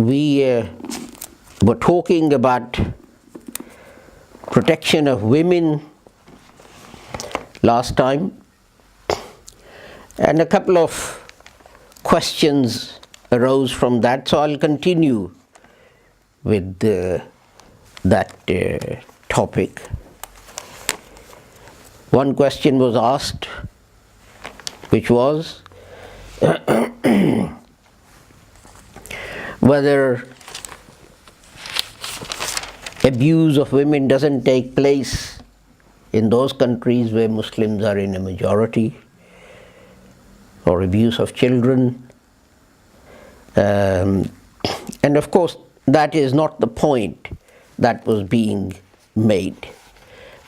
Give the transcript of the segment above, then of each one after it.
we were talking about protection of women last time, and a couple of questions arose from that, so I'll continue with that topic. One question was asked, which was whether abuse of women doesn't take place in those countries where Muslims are in a majority, or abuse of children. And of course, that is not the point that was being made.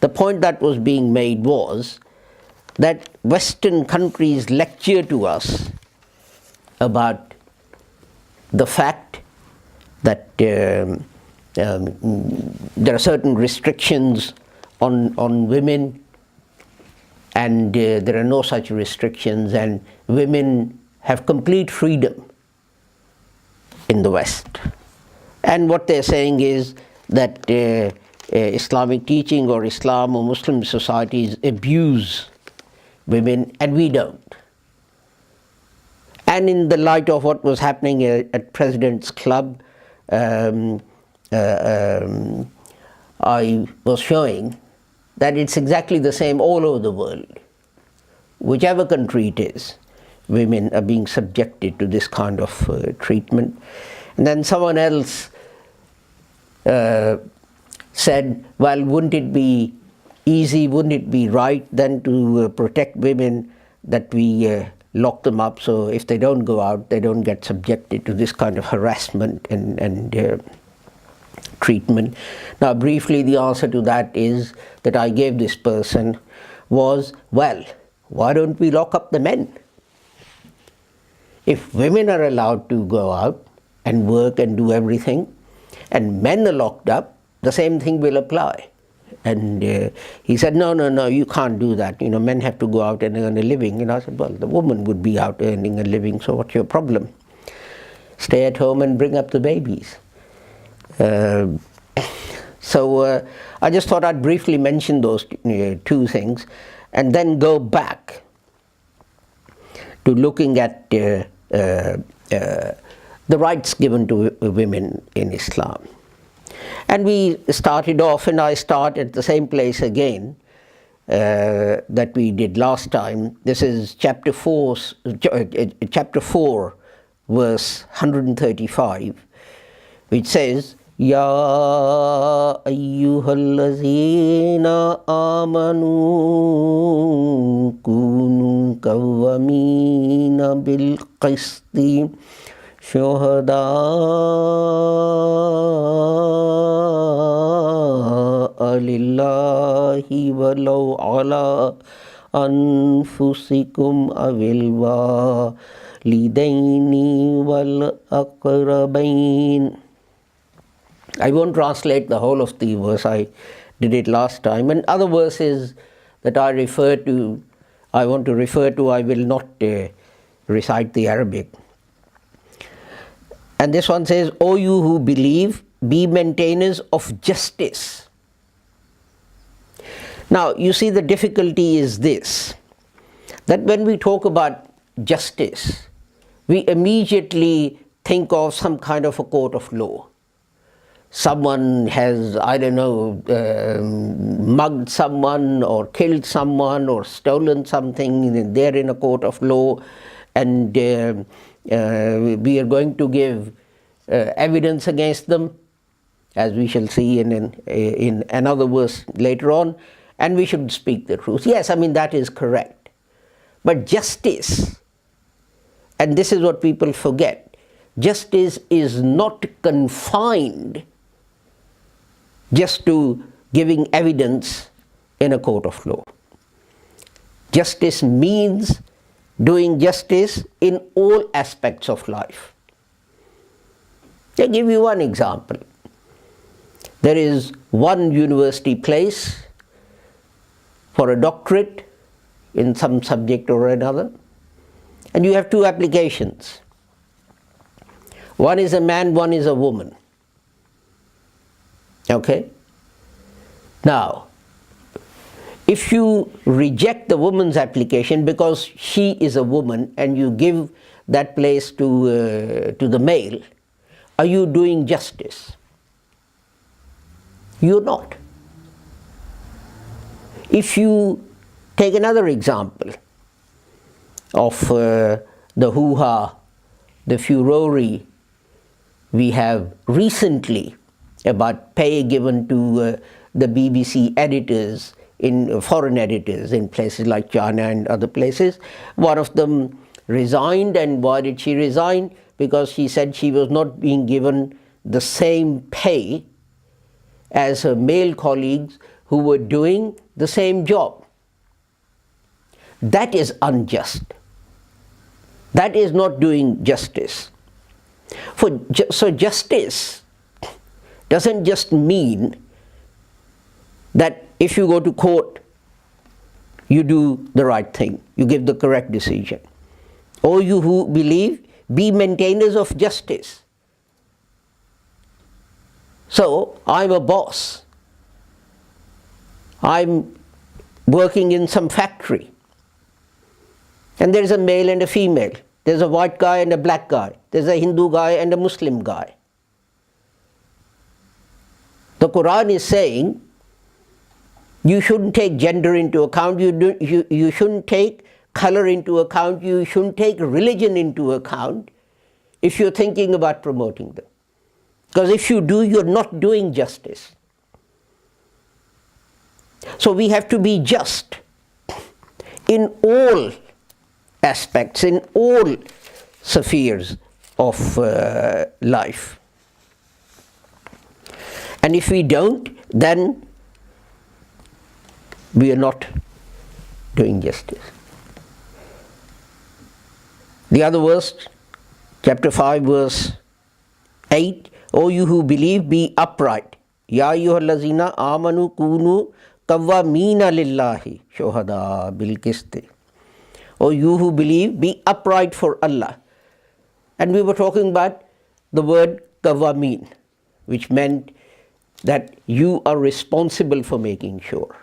The point that was being made was that Western countries lecture to us about the fact that there are certain restrictions on women, and there are no such restrictions, and women have complete freedom in the West. And what they're saying is that Islamic teaching or Islam or Muslim societies abuse women, and we don't. And in the light of what was happening at President's Club, I was showing that it's exactly the same all over the world. Whichever country it is, women are being subjected to this kind of treatment. And then someone else said, well, wouldn't it be easy, wouldn't it be right then to protect women that we lock them up, so if they don't go out, they don't get subjected to this kind of harassment and treatment. Now briefly, the answer to that is that I gave this person was, well, why don't we lock up the men? If women are allowed to go out and work and do everything, and men are locked up, the same thing will apply. And he said, no, you can't do that. You know, men have to go out and earn a living. And I said, well, the woman would be out earning a living, so what's your problem? Stay at home and bring up the babies. So I just thought I'd briefly mention those two things, and then go back to looking at the rights given to women in Islam. And we started off, and I start at the same place again that we did last time. This is chapter 4, verse 135, which says, Ya ayyuhallazina amanu kunu qawwamina bil qisti shuhada'a lillahi walau ala anfusikum awil walidaini wal aqrabain. I won't translate the whole of the verse, I did it last time. And other verses that I want to refer to, I will not recite the Arabic. And this one says, O you who believe, be maintainers of justice. Now, you see, the difficulty is this, that when we talk about justice, we immediately think of some kind of a court of law. Someone has, I don't know, mugged someone or killed someone or stolen something, and they're in a court of law, and we are going to give evidence against them, as we shall see in another verse later on, and we should speak the truth. Yes, I mean, that is correct. But justice, and this is what people forget, justice is not confined just to giving evidence in a court of law. Justice means doing justice in all aspects of life. I'll give you one example. There is one university place for a doctorate in some subject or another, and you have two applications. One is a man, one is a woman. Okay? Now, if you reject the woman's application because she is a woman and you give that place to the male, are you doing justice? You're not. If you take another example of the hoo-ha, the furore we have recently about pay given to the BBC editors, in foreign editors in places like China and other places. One of them resigned, and why did she resign? Because she said she was not being given the same pay as her male colleagues who were doing the same job. That is unjust. That is not doing justice. So justice doesn't just mean that if you go to court, you do the right thing, you give the correct decision. O you who believe, be maintainers of justice. So, I'm a boss. I'm working in some factory. And there's a male and a female. There's a white guy and a black guy. There's a Hindu guy and a Muslim guy. The Quran is saying, you shouldn't take gender into account, you shouldn't take color into account, you shouldn't take religion into account if you're thinking about promoting them. Because if you do, you're not doing justice. So we have to be just in all aspects, in all spheres of life. And if we don't, then we are not doing justice. The other verse, chapter 5, verse 8, O you who believe, be upright. Ya ayyuhallazina amanu kunu qawwamina lillahi shuhada bil qisti. O you who believe, be upright for Allah. And we were talking about the word qawwamin, which meant that you are responsible for making sure.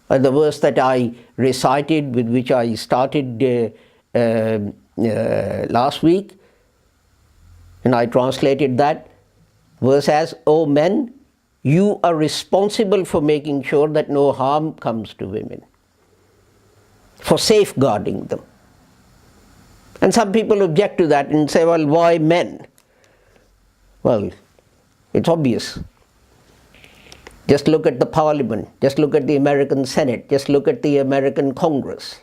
The verse that I recited, with which I started last week, and I translated that verse as, O men, you are responsible for making sure that no harm comes to women, for safeguarding them. And some people object to that and say, well, why men? Well, it's obvious. Just look at the Parliament, just look at the American Senate, just look at the American Congress.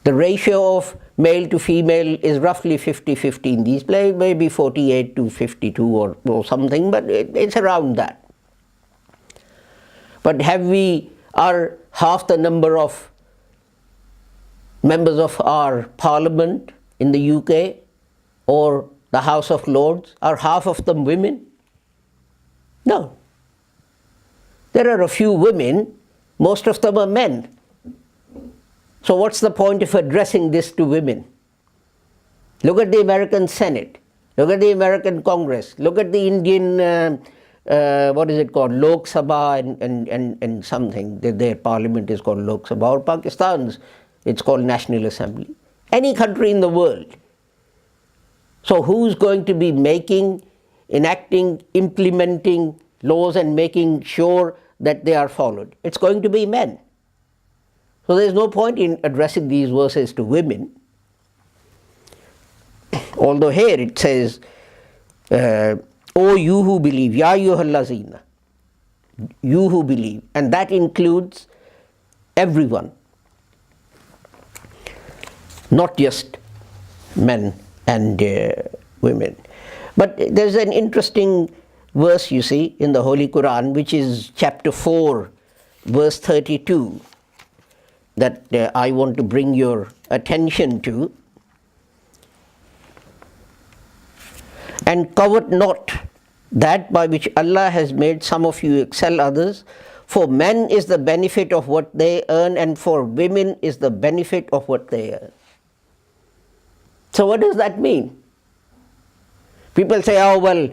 The ratio of male to female is roughly 50-50 in these places, maybe 48 to 52 or something, but it's around that. But are half the number of members of our Parliament in the UK or the House of Lords, are half of them women? No. There are a few women, most of them are men. So what's the point of addressing this to women? Look at the American Senate, look at the American Congress, look at the Indian, what is it called, Lok Sabha and something. Their parliament is called Lok Sabha, or Pakistan's, it's called National Assembly. Any country in the world. So who's going to be enacting, implementing laws and making sure that they are followed? It's going to be men. So there's no point in addressing these verses to women. Although here it says, O you who believe, Ya ayyuhallazina, you who believe, and that includes everyone, not just men and women. But there's an interesting verse, you see, in the Holy Quran, which is chapter 4, verse 32, that I want to bring your attention to. And covet not that by which Allah has made some of you excel others, for men is the benefit of what they earn, and for women is the benefit of what they earn. So what does that mean? People say, oh, well,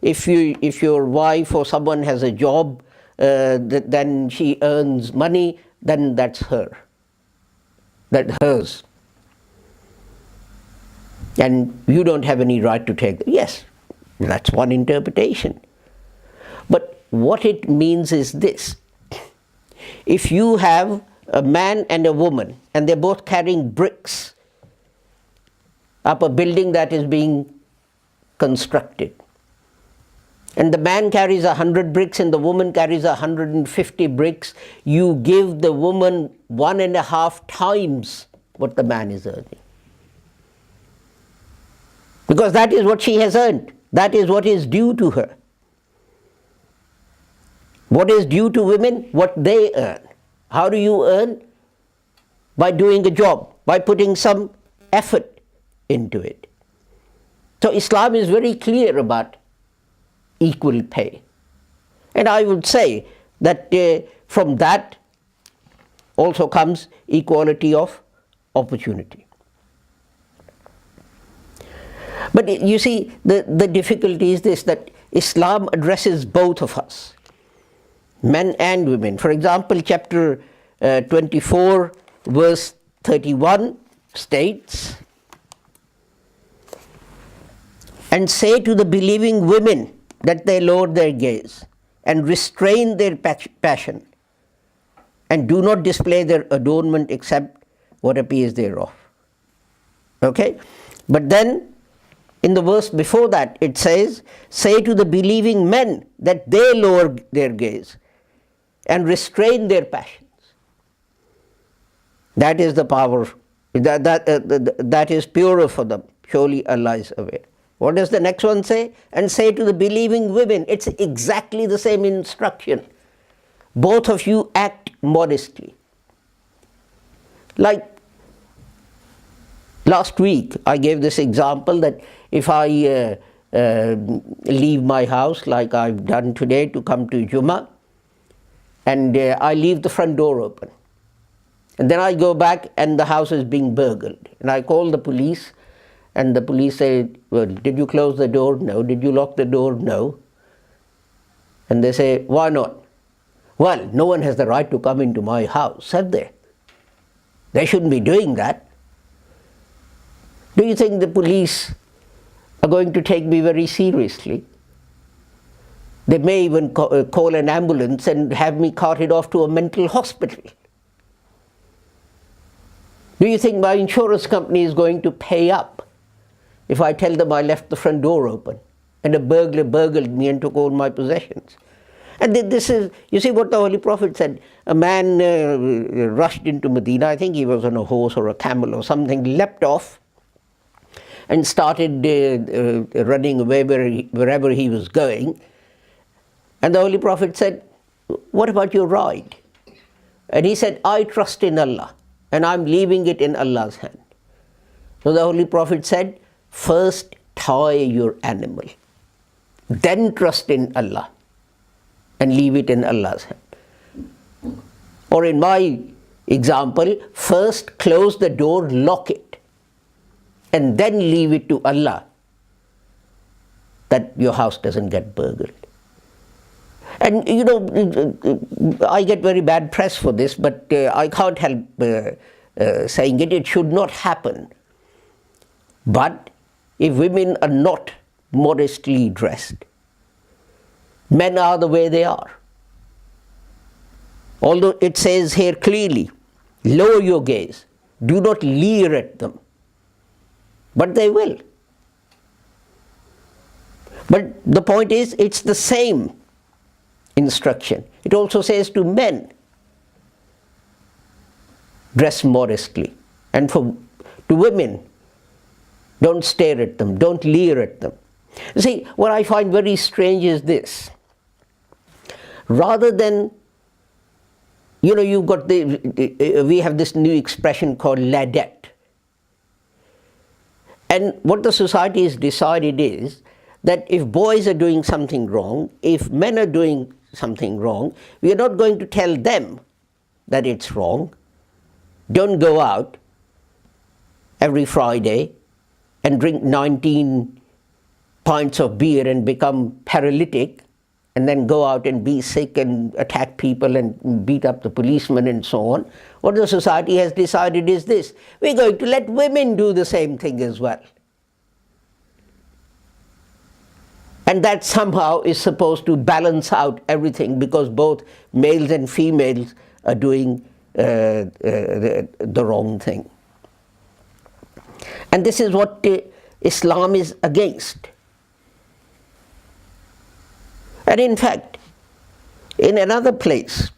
if your wife or someone has a job, then she earns money, then that's hers. And you don't have any right to take them. Yes, that's one interpretation. But what it means is this. If you have a man and a woman, and they're both carrying bricks up a building that is being constructed, and the man carries 100 bricks and the woman carries 150 bricks, you give the woman 1.5 times what the man is earning. Because that is what she has earned. That is what is due to her. What is due to women? What they earn. How do you earn? By doing a job, by putting some effort into it. So Islam is very clear about equal pay. And I would say that from that also comes equality of opportunity. But you see, the difficulty is this, that Islam addresses both of us, men and women. For example, chapter 24, verse 31 states, "And say to the believing women that they lower their gaze and restrain their passion, and do not display their adornment except what appears thereof." Okay? But then, in the verse before that, it says, "Say to the believing men that they lower their gaze and restrain their passions." That is the power, that is purer for them. Surely Allah is aware. What does the next one say? "And say to the believing women." It's exactly the same instruction. Both of you act modestly. Like last week, I gave this example that if I leave my house, like I've done today, to come to Jummah, and I leave the front door open, and then I go back and the house is being burgled, and I call the police, and the police say, "Well, did you close the door?" "No." "Did you lock the door?" "No." And they say, "Why not?" "Well, no one has the right to come into my house, have they? They shouldn't be doing that." Do you think the police are going to take me very seriously? They may even call an ambulance and have me carted off to a mental hospital. Do you think my insurance company is going to pay up if I tell them I left the front door open and a burglar burgled me and took all my possessions? And this is, you see what the Holy Prophet said. A man rushed into Medina, I think he was on a horse or a camel or something, leapt off and started running away wherever he was going. And the Holy Prophet said, "What about your ride?" And he said, "I trust in Allah, and I'm leaving it in Allah's hand." So the Holy Prophet said, "First tie your animal, then trust in Allah, and leave it in Allah's hand." Or in my example, first close the door, lock it, and then leave it to Allah that your house doesn't get burgled. And I get very bad press for this, but I can't help saying it. It should not happen. But if women are not modestly dressed, men are the way they are. Although it says here clearly, lower your gaze, do not leer at them. But they will. But the point is, it's the same instruction. It also says to men, dress modestly. And to women, don't stare at them, don't leer at them. You see, what I find very strange is this. Rather than, you've got we have this new expression called ladette. And what the society has decided is that if boys are doing something wrong, if men are doing something wrong, we are not going to tell them that it's wrong. Don't go out every Friday and drink 19 pints of beer and become paralytic, and then go out and be sick and attack people and beat up the policemen and so on. What the society has decided is this: we're going to let women do the same thing as well. And that somehow is supposed to balance out everything, because both males and females are doing the wrong thing. And this is what Islam is against. And in fact, in another place,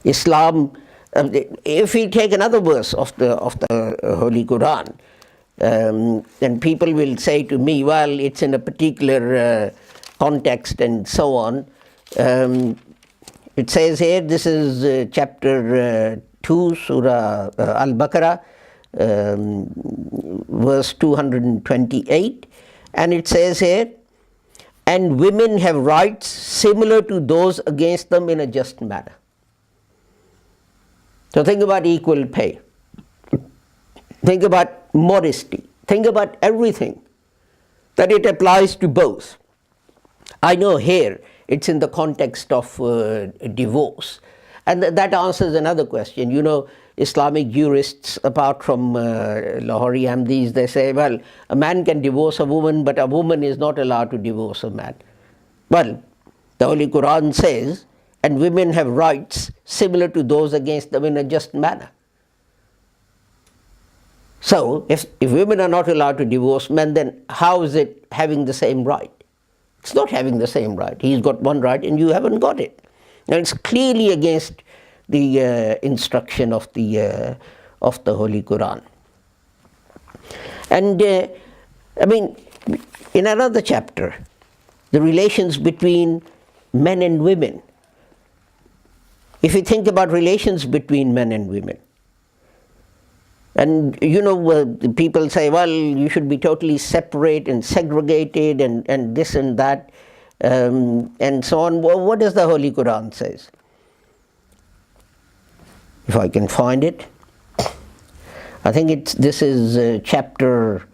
Islam, if we take another verse of the Holy Quran, then people will say to me, well, it's in a particular context and so on. It says here, this is chapter 2, Surah Al-Baqarah, verse 228, and it says here, and women have rights similar to those against them in a just manner. So think about equal pay. Think about modesty. Think about everything, that it applies to both. I know here it's in the context of divorce. And that answers another question. You know, Islamic jurists, apart from Lahori Hamdis, they say, well, a man can divorce a woman, but a woman is not allowed to divorce a man. Well, the Holy Quran says, and women have rights similar to those against them in a just manner. So, if women are not allowed to divorce men, then how is it having the same right? It's not having the same right. He's got one right and you haven't got it. And it's clearly against the instruction of the Holy Quran. And I mean, in another chapter, the relations between men and women. If you think about relations between men and women, and you know, people say, well, you should be totally separate and segregated and this and that, and so on. Well, what does the Holy Quran says? If I can find it. I think this is chapter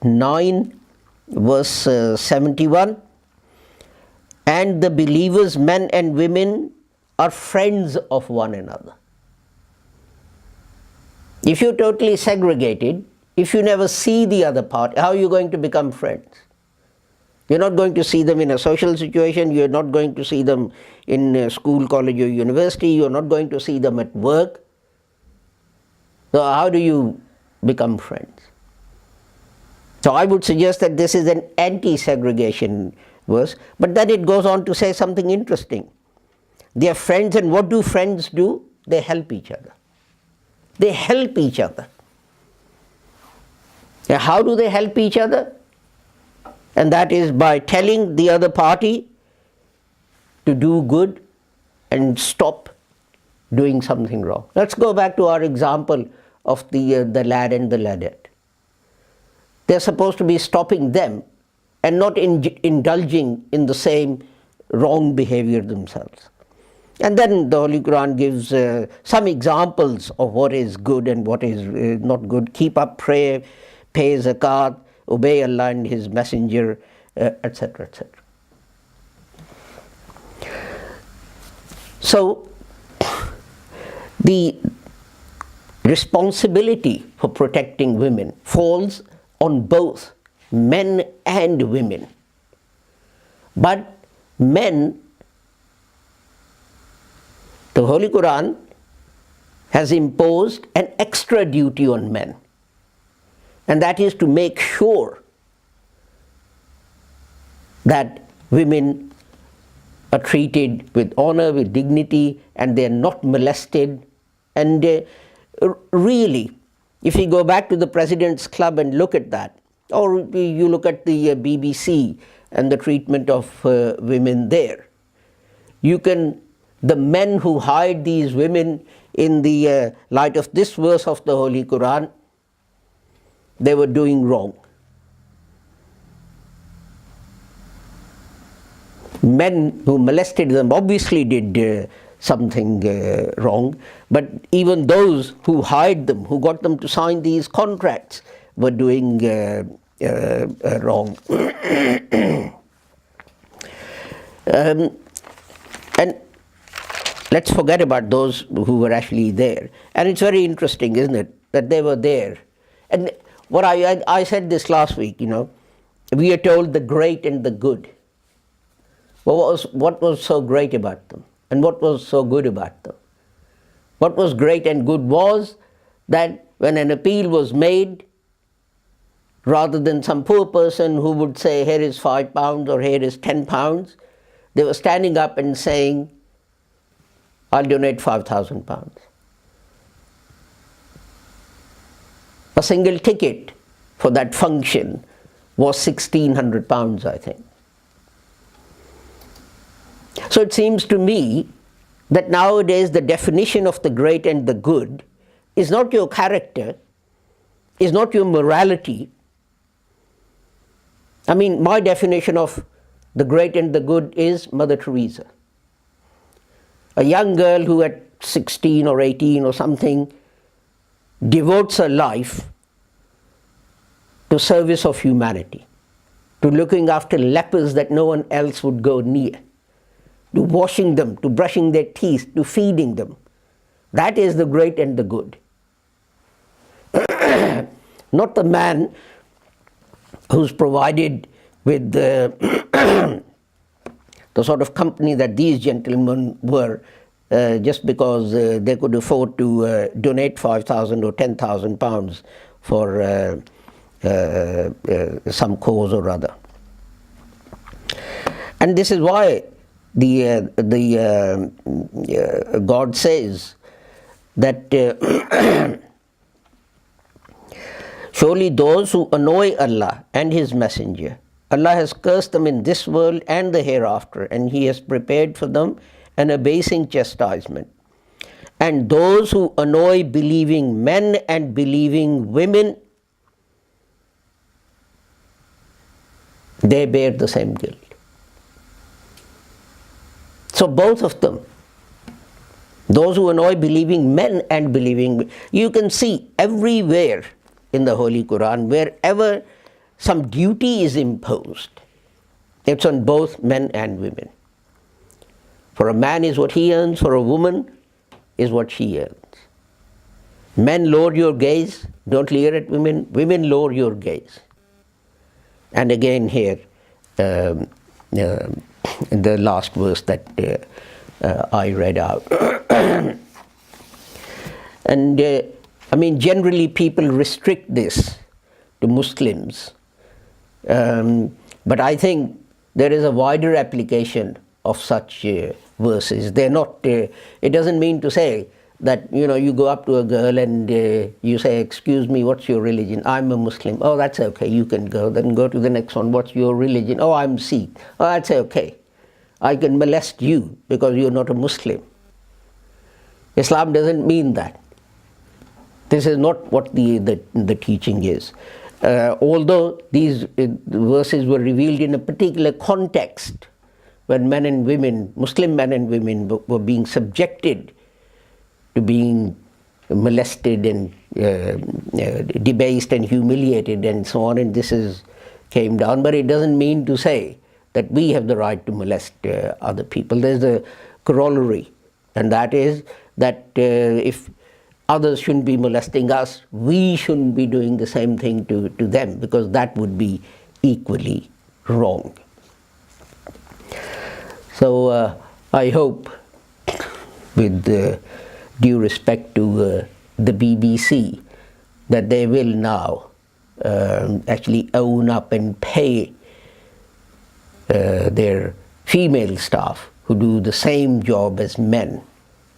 9, verse 71. And the believers, men and women, are friends of one another. If you're totally segregated, if you never see the other part, how are you going to become friends? You're not going to see them in a social situation, you're not going to see them in school, college or university, you're not going to see them at work. So how do you become friends? So I would suggest that this is an anti-segregation verse, but then it goes on to say something interesting. They are friends, and what do friends do? They help each other. They help each other. Now, how do they help each other? And that is by telling the other party to do good and stop doing something wrong. Let's go back to our example of the lad and the ladette. They're supposed to be stopping them and not indulging in the same wrong behavior themselves. And then the Holy Quran gives some examples of what is good and what is not good. Keep up prayer, pay zakat, obey Allah and His Messenger, etc., etc. So, the responsibility for protecting women falls on both men and women. But men, the Holy Quran has imposed an extra duty on men, and that is to make sure that women are treated with honor, with dignity, and they are not molested. And really, if you go back to the President's Club and look at that, or you look at the BBC and the treatment of women there, the men who hide these women in the light of this verse of the Holy Quran, they were doing wrong. Men who molested them obviously did something wrong, but even those who hired them, who got them to sign these contracts, were doing wrong. And let's forget about those who were actually there. And it's very interesting, isn't it, that they were there. And what I said this last week, we are told the great and the good. What was so great about them? And what was so good about them? What was great and good was that when an appeal was made, rather than some poor person who would say, here is £5 or here is £10, they were standing up and saying, I'll donate £5,000. A single ticket for that function was £1,600, I think. So it seems to me that nowadays the definition of the great and the good is not your character, is not your morality. I mean, my definition of the great and the good is Mother Teresa. A young girl who at 16 or 18 or something devotes her life to service of humanity, to looking after lepers that no one else would go near, to washing them, to brushing their teeth, to feeding them. That is the great and the good. Not the man who's provided with the, the sort of company that these gentlemen were, just because they could afford to donate 5,000 or 10,000 pounds for some cause or other. And this is why God says that surely those who annoy Allah and His Messenger, Allah has cursed them in this world and the hereafter, and He has prepared for them an abasing chastisement. And those who annoy believing men and believing women, they bear the same guilt. So both of them, those who annoy believing men and believing, you can see everywhere in the Holy Quran, wherever some duty is imposed, it's on both men and women. For a man is what he earns, for a woman is what she earns. Men, lower your gaze, don't leer at women. Women, lower your gaze. And again here, in the last verse that I read out. And I mean, generally people restrict this to Muslims. But I think there is a wider application of such verses. They're not, it doesn't mean to say that, you go up to a girl and you say, excuse me, what's your religion? I'm a Muslim. Oh, that's okay, you can go. Then go to the next one, what's your religion? Oh, I'm Sikh. Oh, that's okay. I can molest you because you're not a Muslim. Islam doesn't mean that. This is not what the teaching is. Although these verses were revealed in a particular context, when men and women, Muslim men and women, were being subjected to being molested and debased and humiliated and so on, and this came down. But it doesn't mean to say that we have the right to molest other people. There's a corollary, and that is that if others shouldn't be molesting us, we shouldn't be doing the same thing to them, because that would be equally wrong. So I hope, with due respect to the BBC, that they will now actually own up and pay their female staff who do the same job as men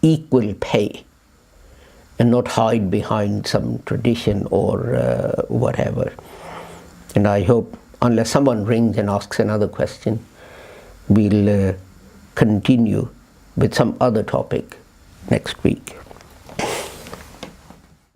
equal pay, and not hide behind some tradition or whatever. And I hope, unless someone rings and asks another question, we'll continue with some other topic next week.